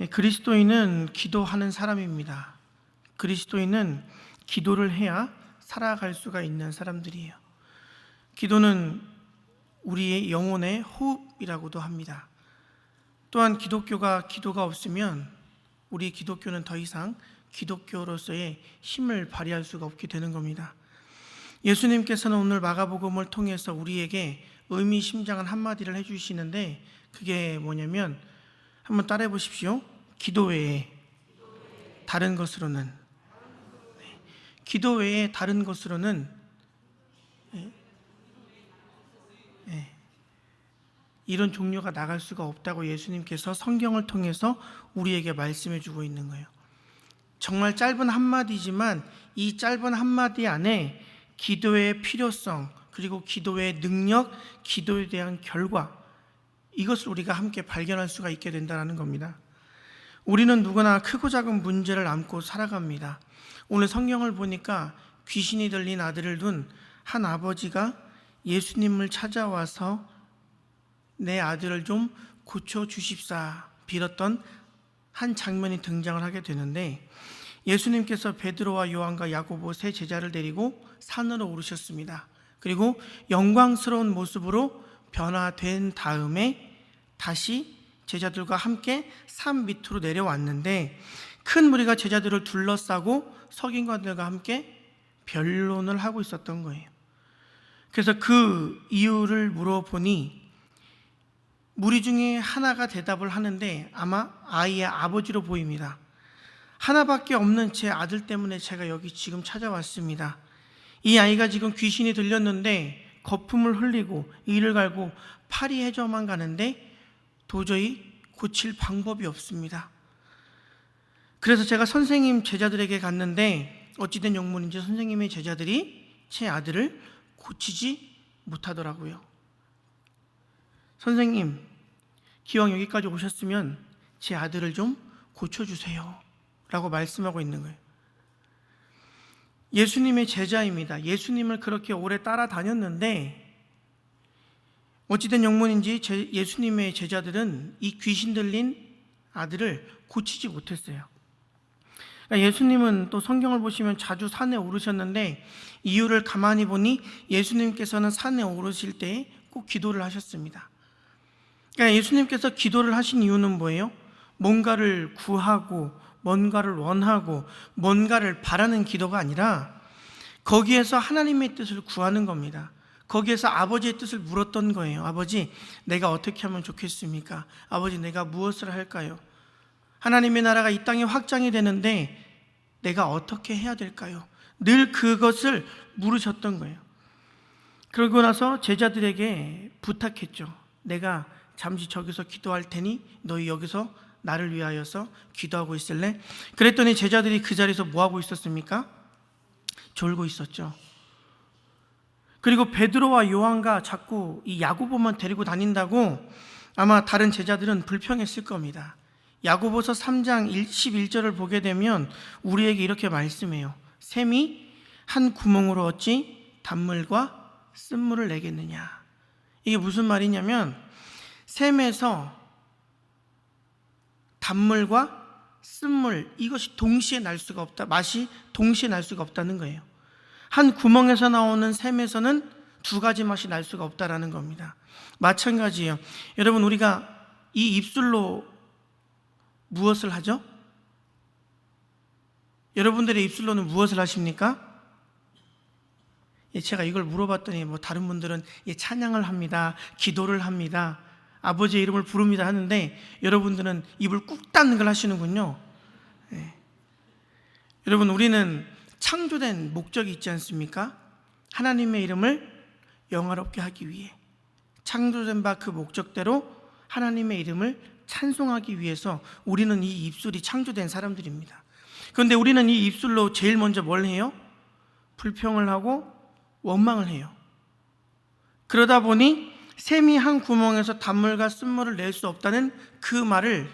그리스도인은 기도하는 사람입니다. 그리스도인은 기도를 해야 살아갈 수가 있는 사람들이에요. 기도는 우리의 영혼의 호흡이라고도 합니다. 또한 기독교가 없으면 우리 기독교는 더 이상 기독교로서의 힘을 발휘할 수가 없게 되는 겁니다. 예수님께서는 오늘 마가복음을 통해서 우리에게 의미심장한 한마디를 해주시는데, 그게 뭐냐면 한번 따라해 보십시오. 기도 외에 다른 것으로는, 기도 외에 다른 것으로는 이런 종료가 나갈 수가 없다고 예수님께서 성경을 통해서 우리에게 말씀해 주고 있는 거예요. 정말 짧은 한마디지만 이 짧은 한마디 안에 기도의 필요성, 그리고 기도의 능력, 기도에 대한 결과, 이것을 우리가 함께 발견할 수가 있게 된다는 겁니다. 우리는 누구나 크고 작은 문제를 안고 살아갑니다. 오늘 성경을 보니까 귀신이 들린 아들을 둔 한 아버지가 예수님을 찾아와서 내 아들을 좀 고쳐주십사 빌었던 한 장면이 등장을 하게 되는데, 예수님께서 베드로와 요한과 야고보 세 제자를 데리고 산으로 오르셨습니다. 그리고 영광스러운 모습으로 변화된 다음에 다시 제자들과 함께 산 밑으로 내려왔는데, 큰 무리가 제자들을 둘러싸고 석인관들과 함께 변론을 하고 있었던 거예요. 그래서 그 이유를 물어보니 무리 중에 하나가 대답을 하는데 아마 아이의 아버지로 보입니다. 하나밖에 없는 제 아들 때문에 제가 여기 지금 찾아왔습니다. 이 아이가 지금 귀신이 들렸는데 거품을 흘리고 이를 갈고 파리 해저만 가는데 도저히 고칠 방법이 없습니다. 그래서 제가 선생님 제자들에게 갔는데 어찌된 영문인지 선생님의 제자들이 제 아들을 고치지 못하더라고요. 선생님, 기왕 여기까지 오셨으면 제 아들을 좀 고쳐주세요 라고 말씀하고 있는 거예요. 예수님의 제자입니다. 예수님을 그렇게 오래 따라다녔는데 어찌된 영문인지 예수님의 제자들은 이 귀신 들린 아들을 고치지 못했어요. 예수님은 또 성경을 보시면 자주 산에 오르셨는데 이유를 가만히 보니 예수님께서는 산에 오르실 때 꼭 기도를 하셨습니다. 그러니까 예수님께서 기도를 하신 이유는 뭐예요? 뭔가를 구하고 뭔가를 원하고 뭔가를 바라는 기도가 아니라 거기에서 하나님의 뜻을 구하는 겁니다. 거기에서 아버지의 뜻을 물었던 거예요. 아버지, 내가 어떻게 하면 좋겠습니까? 아버지, 내가 무엇을 할까요? 하나님의 나라가 이 땅에 확장이 되는데 내가 어떻게 해야 될까요? 늘 그것을 물으셨던 거예요. 그러고 나서 제자들에게 부탁했죠. 내가 잠시 저기서 기도할 테니 너희 여기서 나를 위하여서 기도하고 있을래? 그랬더니 제자들이 그 자리에서 뭐하고 있었습니까? 졸고 있었죠. 그리고 베드로와 요한과 자꾸 이 야고보만 데리고 다닌다고 아마 다른 제자들은 불평했을 겁니다. 야고보서 3장 11절을 보게 되면 우리에게 이렇게 말씀해요. 샘이 한 구멍으로 어찌 단물과 쓴물을 내겠느냐. 이게 무슨 말이냐면 샘에서 단물과 쓴물, 이것이 동시에 날 수가 없다. 맛이 동시에 날 수가 없다는 거예요. 한 구멍에서 나오는 샘에서는 두 가지 맛이 날 수가 없다라는 겁니다. 마찬가지예요. 여러분, 우리가 이 입술로 무엇을 하죠? 여러분들의 입술로는 무엇을 하십니까? 제가 이걸 물어봤더니 다른 분들은 찬양을 합니다. 기도를 합니다. 아버지의 이름을 부릅니다 하는데 여러분들은 입을 꾹 닫는 걸 하시는군요. 여러분, 우리는 창조된 목적이 있지 않습니까? 하나님의 이름을 영화롭게 하기 위해 창조된 바 그 목적대로 하나님의 이름을 찬송하기 위해서 우리는 이 입술이 창조된 사람들입니다. 그런데 우리는 이 입술로 제일 먼저 뭘 해요? 불평을 하고 원망을 해요. 그러다 보니 샘이 한 구멍에서 단물과 쓴물을 낼 수 없다는 그 말을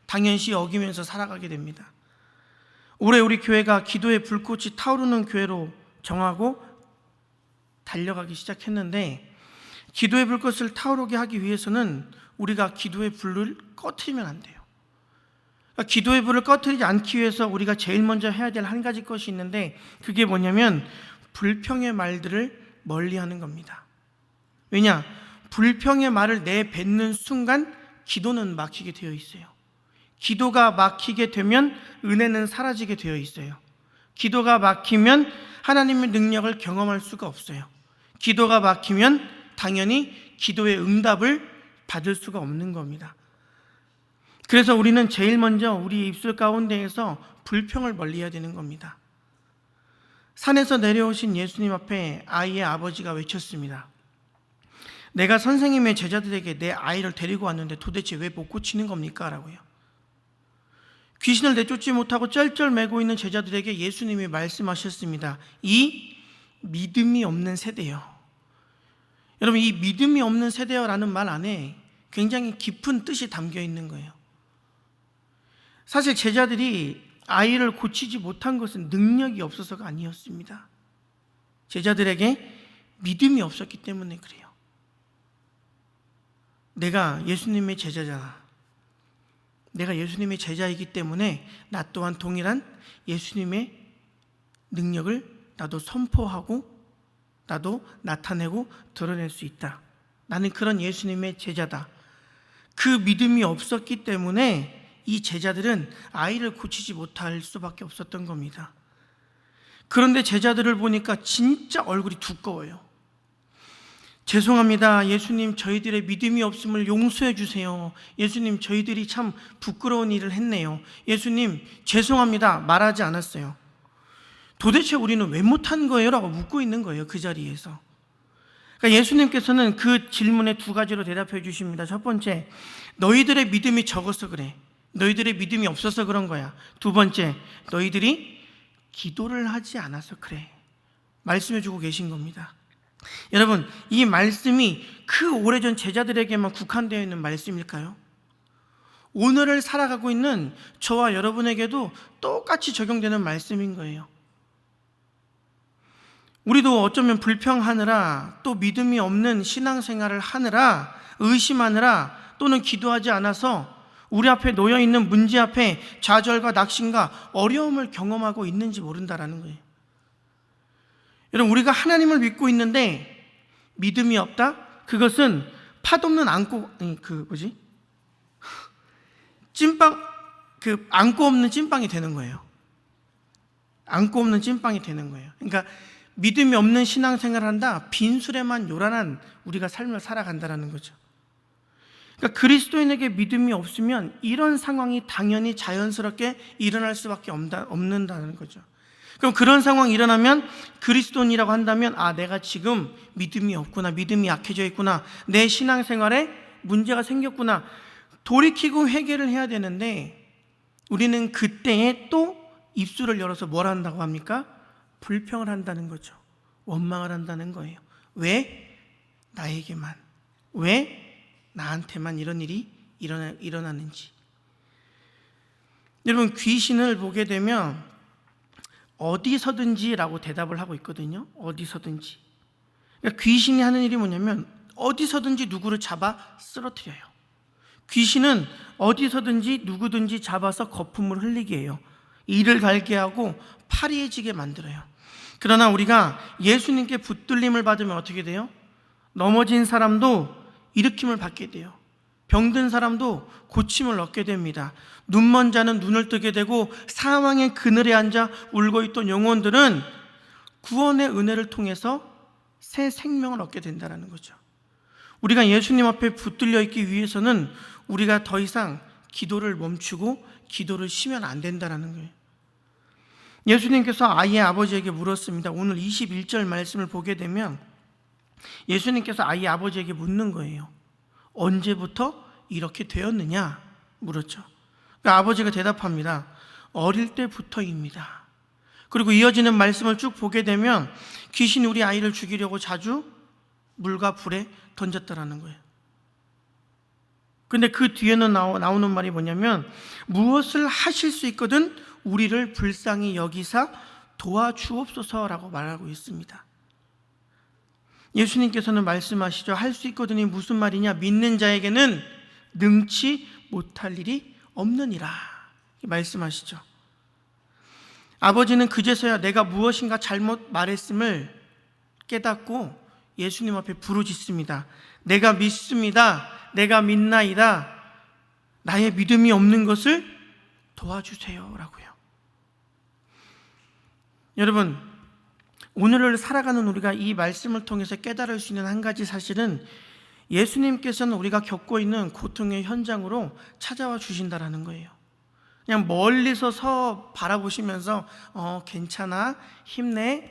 당연시 여기면서 살아가게 됩니다. 올해 우리 교회가 기도의 불꽃이 타오르는 교회로 정하고 달려가기 시작했는데, 기도의 불꽃을 타오르게 하기 위해서는 우리가 기도의 불을 꺼트리면 안 돼요. 그러니까 기도의 불을 꺼트리지 않기 위해서 우리가 제일 먼저 해야 될 한 가지 것이 있는데, 그게 뭐냐면 불평의 말들을 멀리하는 겁니다. 왜냐? 불평의 말을 내뱉는 순간 기도는 막히게 되어 있어요. 기도가 막히게 되면 은혜는 사라지게 되어 있어요. 기도가 막히면 하나님의 능력을 경험할 수가 없어요. 기도가 막히면 당연히 기도의 응답을 받을 수가 없는 겁니다. 그래서 우리는 제일 먼저 우리 입술 가운데에서 불평을 멀리해야 되는 겁니다. 산에서 내려오신 예수님 앞에 아이의 아버지가 외쳤습니다. 내가 선생님의 제자들에게 내 아이를 데리고 왔는데 도대체 왜 못 고치는 겁니까? 라고요. 귀신을 내쫓지 못하고 쩔쩔매고 있는 제자들에게 예수님이 말씀하셨습니다. 이 믿음이 없는 세대요. 여러분, 이 믿음이 없는 세대요라는 말 안에 굉장히 깊은 뜻이 담겨 있는 거예요. 사실 제자들이 아이를 고치지 못한 것은 능력이 없어서가 아니었습니다. 제자들에게 믿음이 없었기 때문에 그래요. 내가 예수님의 제자잖아. 내가 예수님의 제자이기 때문에 나 또한 동일한 예수님의 능력을 나도 선포하고 나도 나타내고 드러낼 수 있다. 나는 그런 예수님의 제자다. 그 믿음이 없었기 때문에 이 제자들은 아이를 고치지 못할 수밖에 없었던 겁니다. 그런데 제자들을 보니까 진짜 얼굴이 두꺼워요. 죄송합니다. 예수님, 저희들의 믿음이 없음을 용서해 주세요. 예수님, 저희들이 참 부끄러운 일을 했네요. 예수님, 죄송합니다. 말하지 않았어요. 도대체 우리는 왜 못한 거예요? 라고 묻고 있는 거예요. 그 자리에서. 그러니까 예수님께서는 그 질문에 두 가지로 대답해 주십니다. 첫 번째, 너희들의 믿음이 적어서 그래. 너희들의 믿음이 없어서 그런 거야. 두 번째, 너희들이 기도를 하지 않아서 그래. 말씀해 주고 계신 겁니다. 여러분, 이 말씀이 그 오래전 제자들에게만 국한되어 있는 말씀일까요? 오늘을 살아가고 있는 저와 여러분에게도 똑같이 적용되는 말씀인 거예요. 우리도 어쩌면 불평하느라, 또 믿음이 없는 신앙생활을 하느라, 의심하느라, 또는 기도하지 않아서 우리 앞에 놓여있는 문제 앞에 좌절과 낙심과 어려움을 경험하고 있는지 모른다라는 거예요. 여러분, 우리가 하나님을 믿고 있는데 믿음이 없다? 그것은 팥없는 안고 없는 찐빵이 되는 거예요. 안고 없는 찐빵이 되는 거예요. 그러니까 믿음이 없는 신앙생활을 한다, 빈술에만 요란한 우리가 삶을 살아간다는 거죠. 그러니까 그리스도인에게 믿음이 없으면 이런 상황이 당연히 자연스럽게 일어날 수밖에 없는다는 거죠. 그럼 그런 상황이 일어나면 그리스도인이라고 한다면, 아, 내가 지금 믿음이 없구나, 믿음이 약해져 있구나, 내 신앙생활에 문제가 생겼구나, 돌이키고 회개를 해야 되는데, 우리는 그때에 또 입술을 열어서 뭘 한다고 합니까? 불평을 한다는 거죠. 원망을 한다는 거예요. 왜? 나에게만. 왜? 나한테만 이런 일이 일어나는지. 여러분, 귀신을 보게 되면 어디서든지라고 대답을 하고 있거든요. 어디서든지. 그러니까 귀신이 하는 일이 뭐냐면 어디서든지 누구를 잡아 쓰러뜨려요. 귀신은 어디서든지 누구든지 잡아서 거품을 흘리게 해요. 이를 갈게 하고 파리해지게 만들어요. 그러나 우리가 예수님께 붙들림을 받으면 어떻게 돼요? 넘어진 사람도 일으킴을 받게 돼요. 병든 사람도 고침을 얻게 됩니다. 눈먼 자는 눈을 뜨게 되고, 사망의 그늘에 앉아 울고 있던 영혼들은 구원의 은혜를 통해서 새 생명을 얻게 된다는 거죠. 우리가 예수님 앞에 붙들려 있기 위해서는 우리가 더 이상 기도를 멈추고 기도를 쉬면 안 된다는 거예요. 예수님께서 아이의 아버지에게 물었습니다. 오늘 21절 말씀을 보게 되면 예수님께서 아이의 아버지에게 묻는 거예요. 언제부터 이렇게 되었느냐? 물었죠. 그러니까 아버지가 대답합니다. 어릴 때부터입니다. 그리고 이어지는 말씀을 쭉 보게 되면 귀신이 우리 아이를 죽이려고 자주 물과 불에 던졌다라는 거예요. 근데 그 뒤에는 나오는 말이 뭐냐면, 무엇을 하실 수 있거든 우리를 불쌍히 여기사 도와주옵소서라고 말하고 있습니다. 예수님께서는 말씀하시죠. 할 수 있거든이 무슨 말이냐? 믿는 자에게는 능치 못할 일이 없느니라. 말씀하시죠. 아버지는 그제서야 내가 무엇인가 잘못 말했음을 깨닫고 예수님 앞에 부르짖습니다. 내가 믿습니다. 내가 믿나이다. 나의 믿음이 없는 것을 도와주세요 라고요. 여러분, 오늘을 살아가는 우리가 이 말씀을 통해서 깨달을 수 있는 한 가지 사실은 예수님께서는 우리가 겪고 있는 고통의 현장으로 찾아와 주신다라는 거예요. 그냥 멀리서 바라보시면서 괜찮아, 힘내,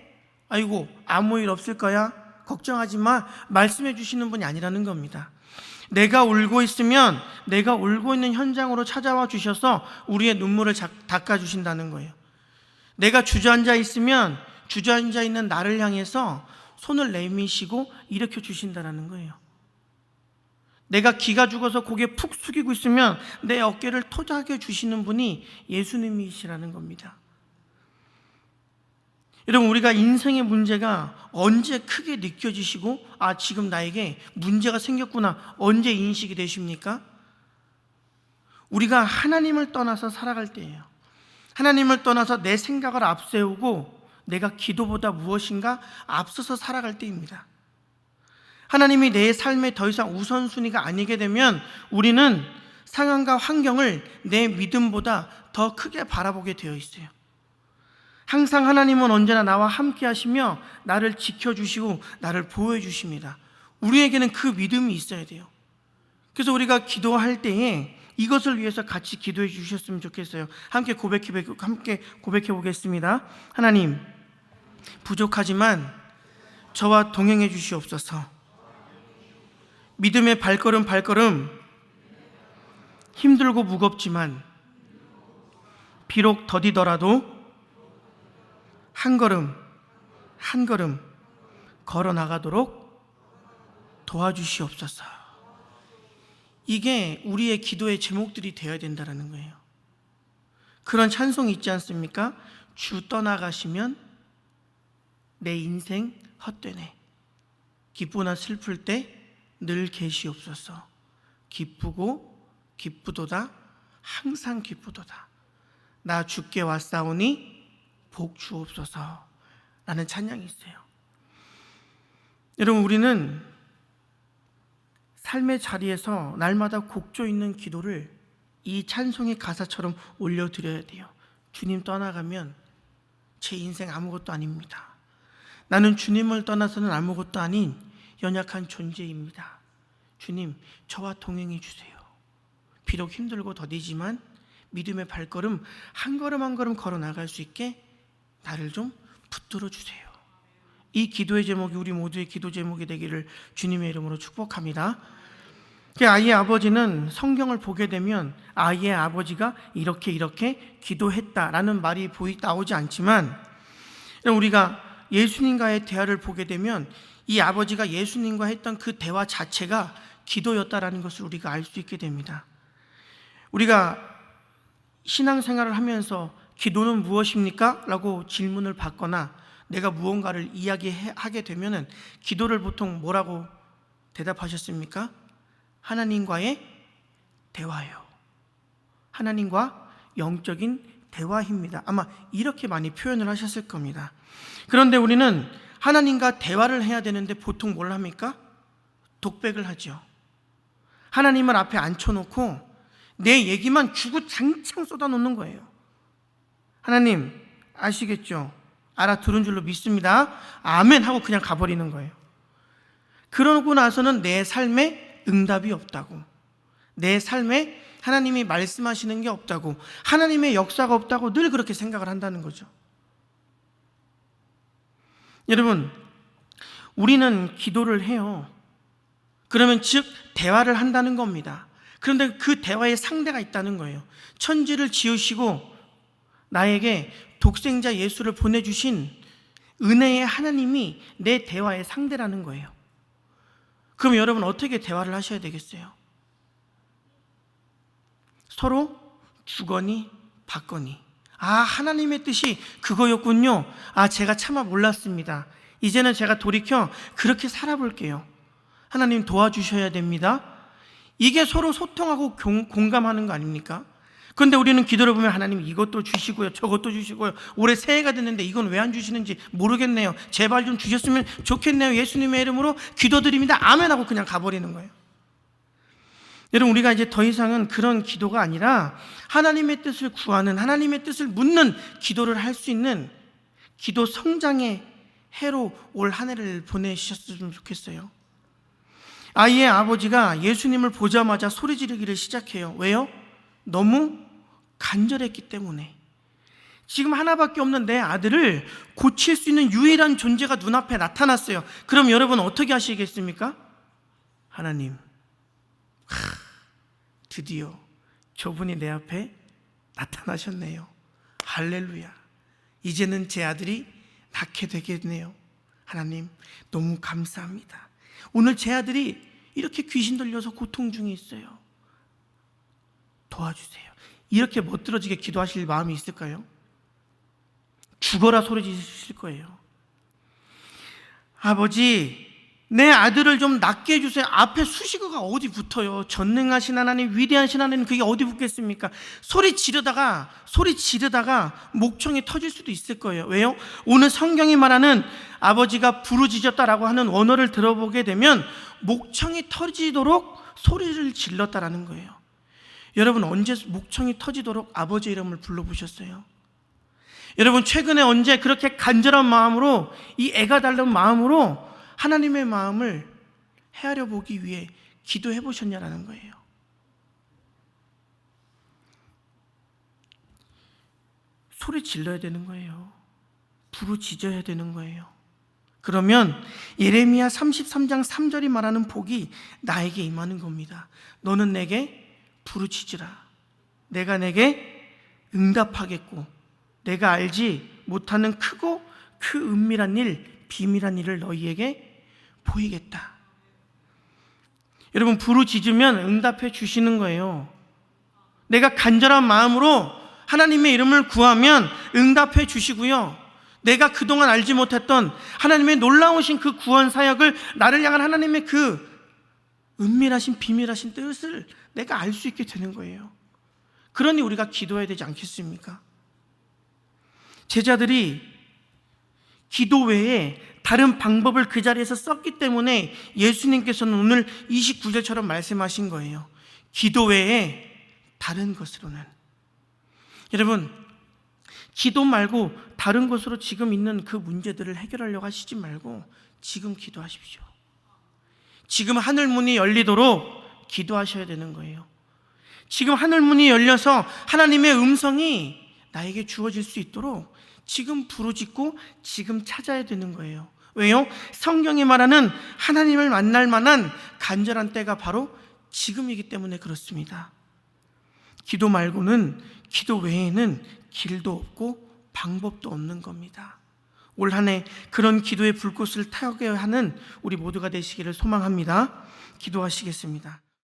아이고 아무 일 없을 거야, 걱정하지 마, 말씀해 주시는 분이 아니라는 겁니다. 내가 울고 있으면 내가 울고 있는 현장으로 찾아와 주셔서 우리의 눈물을 닦아 주신다는 거예요. 내가 주저앉아 있으면 주저앉아 있는 나를 향해서 손을 내미시고 일으켜 주신다는 거예요. 내가 기가 죽어서 고개 푹 숙이고 있으면 내 어깨를 토닥여 주시는 분이 예수님이시라는 겁니다. 여러분, 우리가 인생의 문제가 언제 크게 느껴지시고 지금 나에게 문제가 생겼구나 언제 인식이 되십니까? 우리가 하나님을 떠나서 살아갈 때예요. 하나님을 떠나서 내 생각을 앞세우고 내가 기도보다 무엇인가 앞서서 살아갈 때입니다. 하나님이 내 삶에 더 이상 우선순위가 아니게 되면 우리는 상황과 환경을 내 믿음보다 더 크게 바라보게 되어 있어요. 항상 하나님은 언제나 나와 함께 하시며 나를 지켜주시고 나를 보호해 주십니다. 우리에게는 그 믿음이 있어야 돼요. 그래서 우리가 기도할 때에 이것을 위해서 같이 기도해 주셨으면 좋겠어요. 함께 고백해 보겠습니다. 하나님, 부족하지만 저와 동행해 주시옵소서. 믿음의 발걸음 힘들고 무겁지만 비록 더디더라도 한 걸음 걸어 나가도록 도와주시옵소서. 이게 우리의 기도의 제목들이 되어야 된다는 거예요. 그런 찬송이 있지 않습니까? 주 떠나가시면 내 인생 헛되네. 기쁘나 슬플 때 늘 계시옵소서. 기쁘도다 항상 기쁘도다. 나 주께 왔사오니 복 주옵소서 라는 찬양이 있어요. 여러분, 우리는 삶의 자리에서 날마다 곡조 있는 기도를 이 찬송의 가사처럼 올려드려야 돼요. 주님 떠나가면 제 인생 아무것도 아닙니다. 나는 주님을 떠나서는 아무것도 아닌 연약한 존재입니다. 주님, 저와 동행해 주세요. 비록 힘들고 더디지만 믿음의 발걸음 한 걸음 걸어 나갈 수 있게 나를 좀 붙들어 주세요. 이 기도의 제목이 우리 모두의 기도 제목이 되기를 주님의 이름으로 축복합니다. 아이의 아버지는 성경을 보게 되면 아이의 아버지가 이렇게 기도했다라는 말이 나오지 않지만, 우리가 예수님과의 대화를 보게 되면 이 아버지가 예수님과 했던 그 대화 자체가 기도였다라는 것을 우리가 알 수 있게 됩니다. 우리가 신앙생활을 하면서 기도는 무엇입니까? 라고 질문을 받거나 내가 무언가를 이야기하게 되면 기도를 보통 뭐라고 대답하셨습니까? 하나님과의 대화요. 하나님과 영적인 대화입니다. 아마 이렇게 많이 표현을 하셨을 겁니다. 그런데 우리는 하나님과 대화를 해야 되는데 보통 뭘 합니까? 독백을 하죠. 하나님을 앞에 앉혀놓고 내 얘기만 주구장창 쏟아놓는 거예요. 하나님 아시겠죠? 알아들은 줄로 믿습니다. 아멘 하고 그냥 가버리는 거예요. 그러고 나서는 내 삶에 응답이 없다고, 내 삶에 하나님이 말씀하시는 게 없다고, 하나님의 역사가 없다고 늘 그렇게 생각을 한다는 거죠. 여러분, 우리는 기도를 해요. 그러면 즉 대화를 한다는 겁니다. 그런데 그 대화의 상대가 있다는 거예요. 천지를 지으시고 나에게 독생자 예수를 보내주신 은혜의 하나님이 내 대화의 상대라는 거예요. 그럼 여러분 어떻게 대화를 하셔야 되겠어요? 서로 주거니 받거니. 하나님의 뜻이 그거였군요. 제가 차마 몰랐습니다. 이제는 제가 돌이켜 그렇게 살아볼게요. 하나님 도와주셔야 됩니다. 이게 서로 소통하고 공감하는 거 아닙니까? 그런데 우리는 기도를 보면 하나님 이것도 주시고요, 저것도 주시고요, 올해 새해가 됐는데 이건 왜 안 주시는지 모르겠네요, 제발 좀 주셨으면 좋겠네요, 예수님의 이름으로 기도드립니다, 아멘 하고 그냥 가버리는 거예요. 여러분, 우리가 이제 더 이상은 그런 기도가 아니라 하나님의 뜻을 구하는, 하나님의 뜻을 묻는 기도를 할 수 있는 기도 성장의 해로 올 한 해를 보내셨으면 좋겠어요. 아이의 아버지가 예수님을 보자마자 소리 지르기를 시작해요. 왜요? 너무 간절했기 때문에. 지금 하나밖에 없는 내 아들을 고칠 수 있는 유일한 존재가 눈앞에 나타났어요. 그럼 여러분 어떻게 하시겠습니까? 하나님, 드디어 저분이 내 앞에 나타나셨네요. 할렐루야. 이제는 제 아들이 낫게 되겠네요. 하나님, 너무 감사합니다. 오늘 제 아들이 이렇게 귀신 들려서 고통 중에 있어요. 도와주세요. 이렇게 멋들어지게 기도하실 마음이 있을까요? 죽어라 소리 지르실 거예요. 아버지, 내 아들을 좀 낫게 해주세요. 앞에 수식어가 어디 붙어요? 전능하신 하나님, 위대하신 하나님, 그게 어디 붙겠습니까? 소리 지르다가 목청이 터질 수도 있을 거예요. 왜요? 오늘 성경이 말하는 아버지가 부르짖었다라고 하는 원어를 들어보게 되면 목청이 터지도록 소리를 질렀다라는 거예요. 여러분, 언제 목청이 터지도록 아버지 이름을 불러보셨어요? 여러분, 최근에 언제 그렇게 간절한 마음으로, 이 애가 달린 마음으로 하나님의 마음을 헤아려 보기 위해 기도해 보셨냐라는 거예요. 소리 질러야 되는 거예요. 부르짖어야 되는 거예요. 그러면 예레미야 33장 3절이 말하는 복이 나에게 임하는 겁니다. 너는 내게 부르짖으라. 내가 내게 응답하겠고 내가 알지 못하는 크고 그 은밀한 일, 비밀한 일을 너희에게 보이겠다. 여러분, 부르짖으면 응답해 주시는 거예요. 내가 간절한 마음으로 하나님의 이름을 구하면 응답해 주시고요, 내가 그동안 알지 못했던 하나님의 놀라우신 그 구원 사역을, 나를 향한 하나님의 그 은밀하신 비밀하신 뜻을 내가 알 수 있게 되는 거예요. 그러니 우리가 기도해야 되지 않겠습니까? 제자들이 기도 외에 다른 방법을 그 자리에서 썼기 때문에 예수님께서는 오늘 29절처럼 말씀하신 거예요. 기도 외에 다른 것으로는. 여러분, 기도 말고 다른 것으로 지금 있는 그 문제들을 해결하려고 하시지 말고 지금 기도하십시오. 지금 하늘 문이 열리도록 기도하셔야 되는 거예요. 지금 하늘 문이 열려서 하나님의 음성이 나에게 주어질 수 있도록 지금 부르짖고 지금 찾아야 되는 거예요. 왜요? 성경이 말하는 하나님을 만날 만한 간절한 때가 바로 지금이기 때문에 그렇습니다. 기도 말고는, 기도 외에는 길도 없고 방법도 없는 겁니다. 올 한 해 그런 기도의 불꽃을 타게 하는 우리 모두가 되시기를 소망합니다. 기도하시겠습니다.